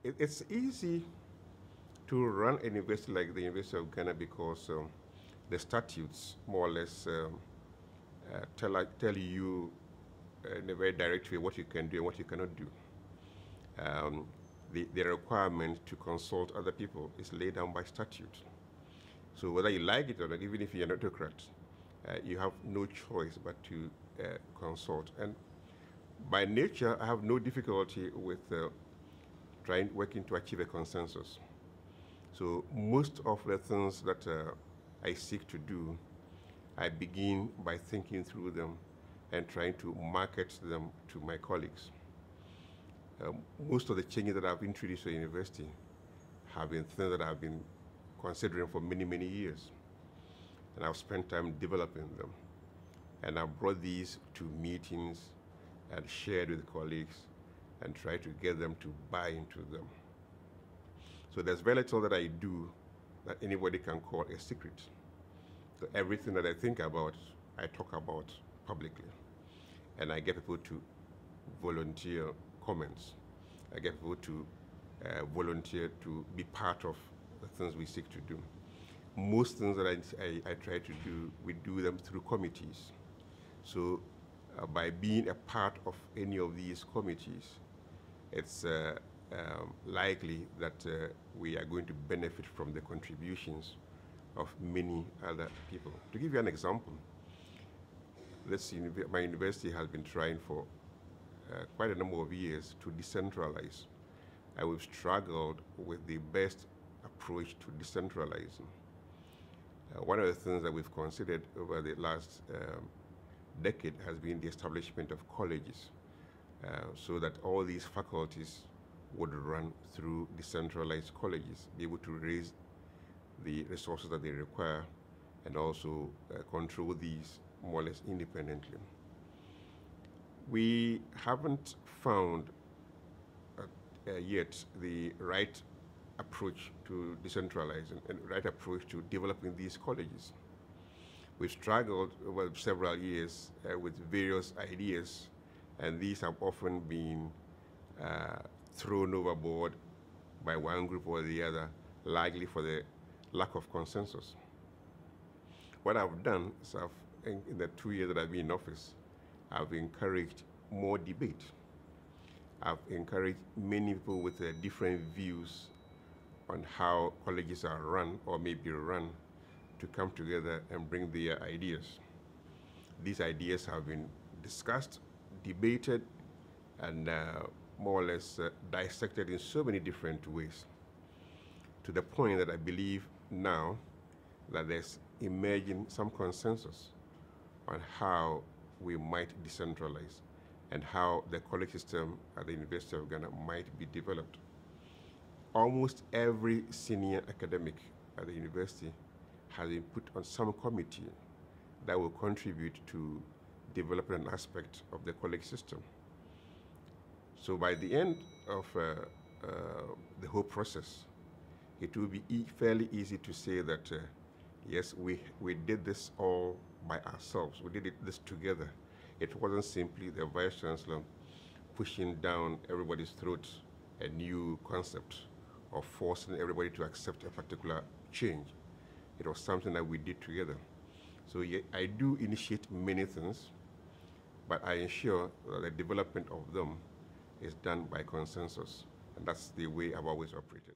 It's easy to run a university like the University of Ghana because the statutes more or less tell you in a very direct way what you can do and what you cannot do. Um, the requirement to consult other people is laid down by statute. So whether you like it or not, even if you're an autocrat, you have no choice but to consult. And by nature, I have no difficulty with working to achieve a consensus. So most of the things that I seek to do, I begin by thinking through them and trying to market them to my colleagues. Most of the changes that I've introduced to the university have been things that I've been considering for many, many years. And I've spent time developing them. And I've brought these to meetings and shared with colleagues and tried to get them to buy into them. So there's very little that I do that anybody can call a secret. So everything that I think about, I talk about publicly. And I get people to volunteer comments. I get people to volunteer to be part of the things we seek to do. Most things that I try to do, we do them through committees. So by being a part of any of these committees, it's likely that we are going to benefit from the contributions of many other people. To give you an example, my university has been trying for quite a number of years to decentralize. And we've struggled with the best approach to decentralizing. One of the things that we've considered over the last decade has been the establishment of colleges, so that all these faculties would run through decentralized colleges, be able to raise the resources that they require and also control these more or less independently. We haven't found yet the right approach to decentralizing and right approach to developing these colleges. We've struggled over several years with various ideas, and these have often been thrown overboard by one group or the other, likely for the lack of consensus. What I've done is in the 2 years that I've been in office, I've encouraged more debate. I've encouraged many people with different views on how colleges are run or may be run to come together and bring their ideas. These ideas have been discussed, debated, and more or less dissected in so many different ways, to the point that I believe now that there's emerging some consensus on how we might decentralize and how the college system at the University of Ghana might be developed. Almost every senior academic at the university has been put on some committee that will contribute to developing an aspect of the college system. So by the end of the whole process, it will be fairly easy to say that, yes, we did this all by ourselves. We did this together. It wasn't simply the Vice Chancellor pushing down everybody's throat a new concept or forcing everybody to accept a particular change. It was something that we did together. So yeah, I do initiate many things, but I ensure that the development of them is done by consensus. And that's the way I've always operated.